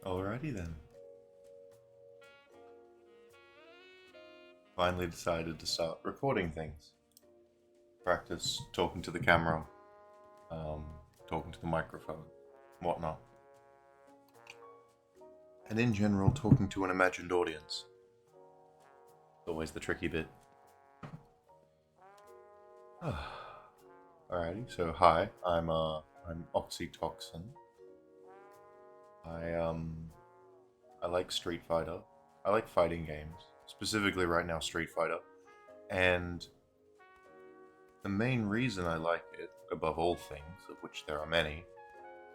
Alrighty then. Finally decided to start recording things. Practice talking to the camera, um, talking to the microphone, whatnot. And in general, talking to an imagined audience. Always the tricky bit. Alrighty, so hi, I'm Oxytoxin. I like Street Fighter. I like fighting games, specifically right now Street Fighter. And the main reason I like it, above all things, of which there are many,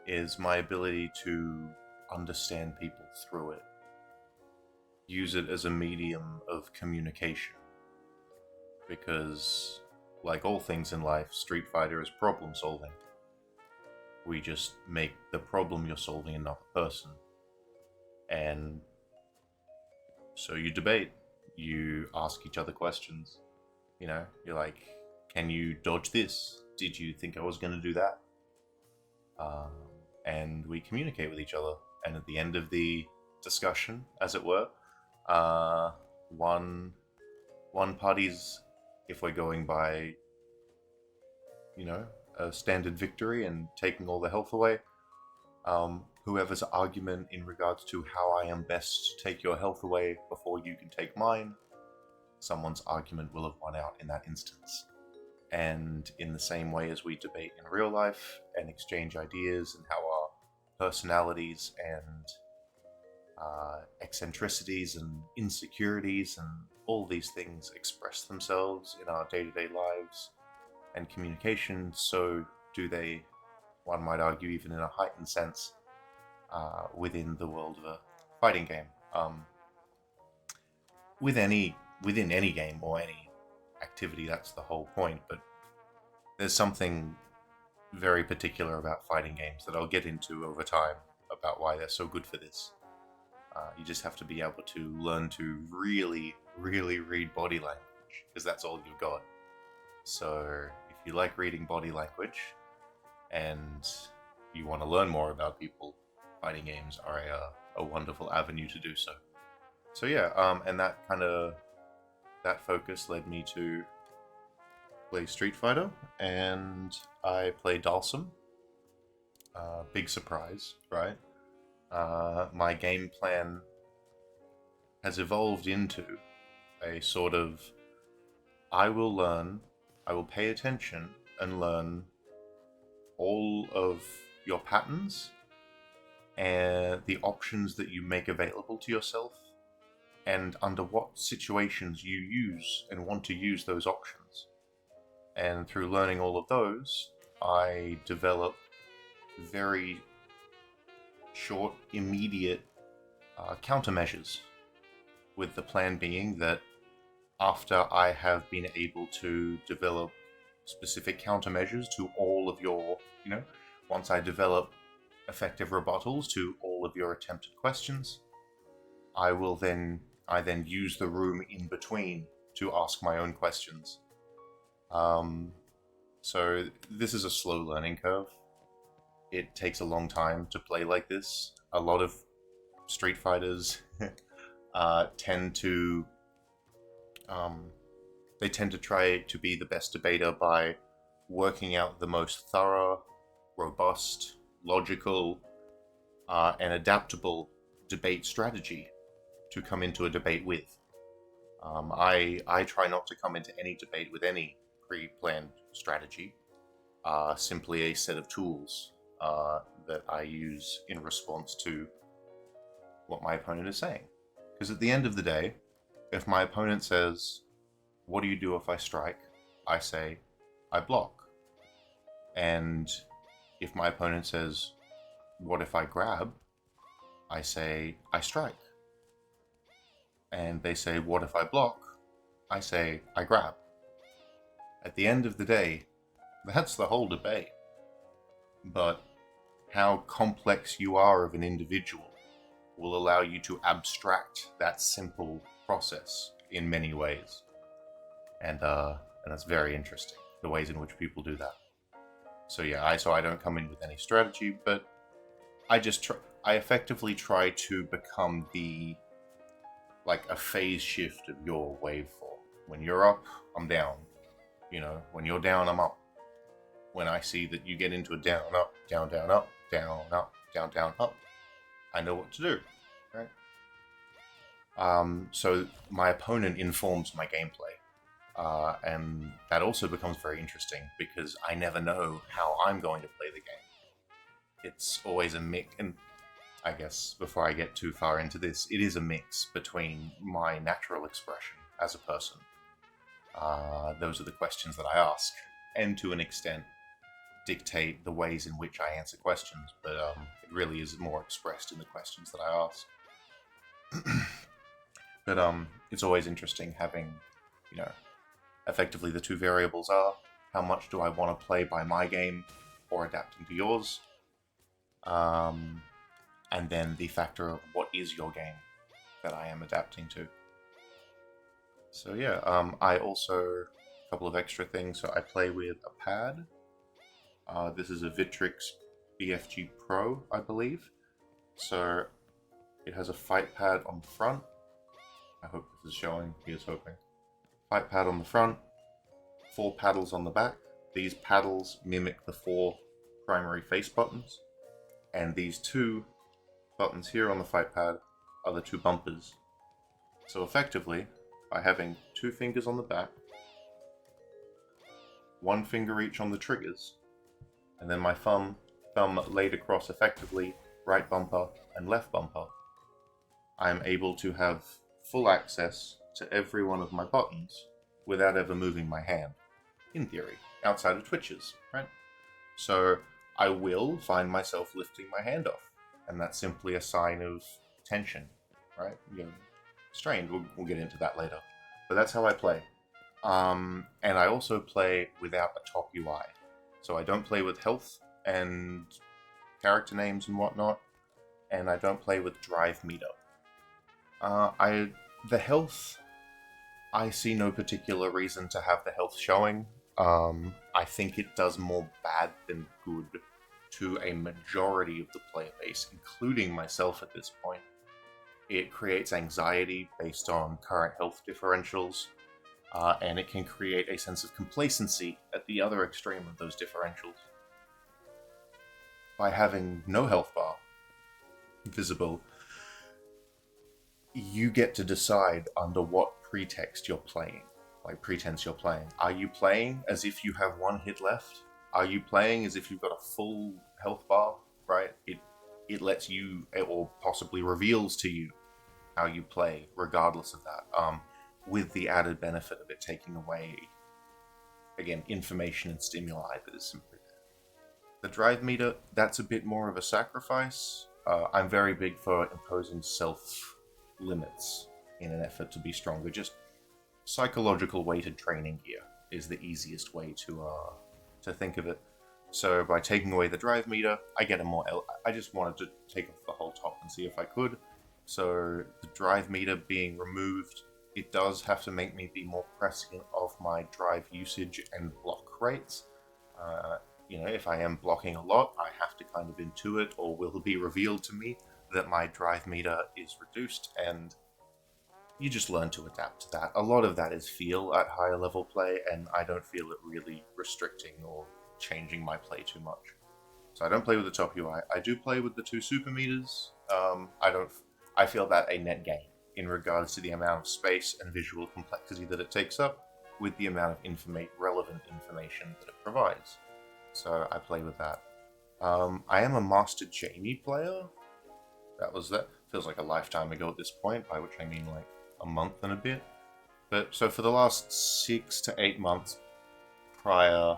is my ability to understand people through it. Use it as a medium of communication. Because, like all things in life, Street Fighter is problem solving. We just make the problem you're solving another person. And so you debate. You ask each other questions. You're like, can you dodge this? Did you think I was going to do that? Um, and we communicate with each other. And at the end of the discussion, as it were, uh, one one party's, if we're going by, a standard victory and taking all the health away, whoever's argument in regards to how I am best to take your health away before you can take mine, someone's argument will have won out in that instance. And in the same way as we debate in real life and exchange ideas and how our personalities and eccentricities and insecurities and all these things express themselves in our day-to-day lives and communication, so do they, one might argue, even in a heightened sense, within the world of a fighting game. With any within any game or any activity, that's the whole point. But there's something very particular about fighting games that I'll get into over time about why they're so good for this. You just have to be able to learn to really, really read body language, because that's all you've got. So if you like reading body language and you want to learn more about people, fighting games are a wonderful avenue to do so. So yeah, and that focus led me to play Street Fighter, and I play Dalsum. Big surprise, right? My game plan has evolved into a sort of I will pay attention and learn all of your patterns and the options that you make available to yourself, and under what situations you use and want to use those options. And through learning all of those, I develop very short, immediate countermeasures, with the plan being that after I have been able to develop specific countermeasures to all of your, once I develop effective rebuttals to all of your attempted questions, I then use the room in between to ask my own questions. So this is a slow learning curve. It takes a long time to play like this. A lot of Street Fighters tend to try to be the best debater by working out the most thorough, robust, logical, and adaptable debate strategy to come into a debate with. I try not to come into any debate with any pre-planned strategy, simply a set of tools that I use in response to what my opponent is saying. Because at the end of the day, if my opponent says, "What do you do if I strike?" I say, "I block." And if my opponent says, "What if I grab?" I say, "I strike." And they say, "What if I block?" I say, "I grab." At the end of the day, that's the whole debate. But how complex you are of an individual will allow you to abstract that simple process in many ways. And that's very interesting, the ways in which people do that. So yeah, I don't come in with any strategy, but I effectively try to become like a phase shift of your waveform. When you're up, I'm down. When you're down, I'm up. When I see that you get into a down, up, down, up, down, up, down, up, I know what to do, right? So my opponent informs my gameplay. And that also becomes very interesting because I never know how I'm going to play the game. It's always a mix, and I guess before I get too far into this, it is a mix between my natural expression as a person. Those are the questions that I ask, and to an extent, dictate the ways in which I answer questions, but it really is more expressed in the questions that I ask. But it's always interesting having, effectively the two variables are how much do I want to play by my game or adapting to yours, and then the factor of what is your game that I am adapting to. So yeah, I also, a couple of extra things, so I play with a pad. This is a Victrix BFG Pro, I believe. So it has a fight pad on the front. I hope this is showing, here's hoping. Fight pad on the front, 4 paddles on the back. These paddles mimic the 4 primary face buttons, and these 2 buttons here on the fight pad are the 2 bumpers. So effectively, by having 2 fingers on the back, 1 finger each on the triggers, and then my thumb laid across effectively right bumper and left bumper, I am able to have full access to every one of my buttons without ever moving my hand, in theory, outside of twitches, right? So I will find myself lifting my hand off, and that's simply a sign of tension, right? Strained. We'll get into that later. But that's how I play. And I also play without a top UI. So I don't play with health and character names and whatnot, and I don't play with drive meter. The health, I see no particular reason to have the health showing. I think it does more bad than good to a majority of the player base, including myself at this point. It creates anxiety based on current health differentials, and it can create a sense of complacency at the other extreme of those differentials. By having no health bar visible, you get to decide under what pretense you're playing. Are you playing as if you have 1 hit left? Are you playing as if you've got a full health bar, right? It lets you, or possibly reveals to you how you play, regardless of that, with the added benefit of it taking away, again, information and stimuli that is simply there. The drive meter, that's a bit more of a sacrifice. I'm very big for imposing self-limits in an effort to be stronger. Just psychological weighted training gear is the easiest way to think of it. So by taking away the drive meter, I get a more... I just wanted to take off the whole top and see if I could. So the drive meter being removed, it does have to make me be more prescient of my drive usage and block rates. If I am blocking a lot, I have to kind of intuit, or will be revealed to me, that my drive meter is reduced, and you just learn to adapt to that. A lot of that is feel at higher level play, and I don't feel it really restricting or changing my play too much. So I don't play with the top UI. I do play with the 2 super meters. I feel that a net gain in regards to the amount of space and visual complexity that it takes up with the amount of relevant information that it provides. So I play with that. I am a Master Jamie player. That feels like a lifetime ago at this point, by which I mean like a month and a bit. But so for the last 6 to 8 months prior,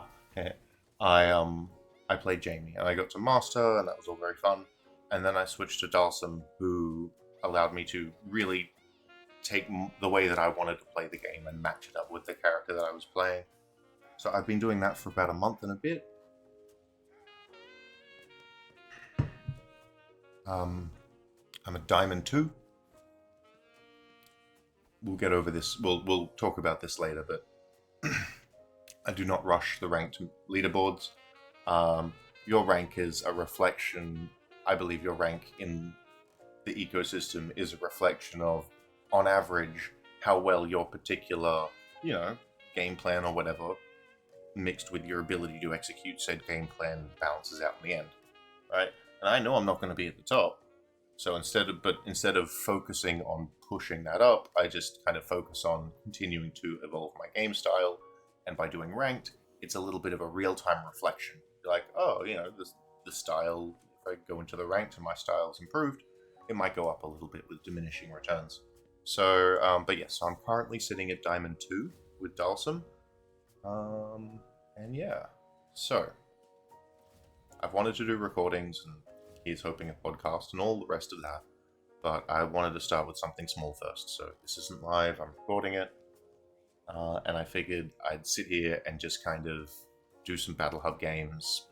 I played Jamie, and I got to Master, and that was all very fun. And then I switched to Dalsum, who allowed me to really take the way that I wanted to play the game and match it up with the character that I was playing. So I've been doing that for about a month and a bit. I'm a Diamond 2. We'll get over this. We'll talk about this later, but I do not rush the ranked leaderboards. Your rank is a reflection I believe your rank in the ecosystem is a reflection of, on average, how well your particular, game plan or whatever, mixed with your ability to execute said game plan, balances out in the end, right? And I know I'm not going to be at the top, so instead of focusing on pushing that up, I just kind of focus on continuing to evolve my game style, and by doing ranked, it's a little bit of a real-time reflection. You're like, oh, the style. If I go into the ranked and my style's improved, it might go up a little bit with diminishing returns. So, but yes, so I'm currently sitting at Diamond 2 with Dalsum. And yeah, so I've wanted to do recordings, and he's hoping a podcast and all the rest of that, but I wanted to start with something small first. So this isn't live, I'm recording it, and I figured I'd sit here and just kind of do some Battle Hub games,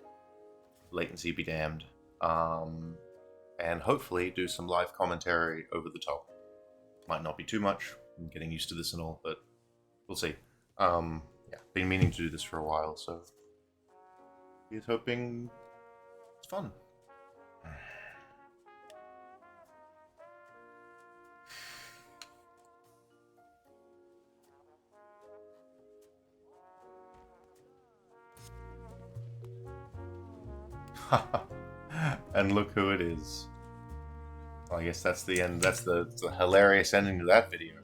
latency be damned, and hopefully do some live commentary over the top. Might not be too much, I'm getting used to this and all, but we'll see. Yeah, been meaning to do this for a while, so he's hoping it's fun. And look who it is. Well, I guess that's the end. That's the hilarious ending to that video.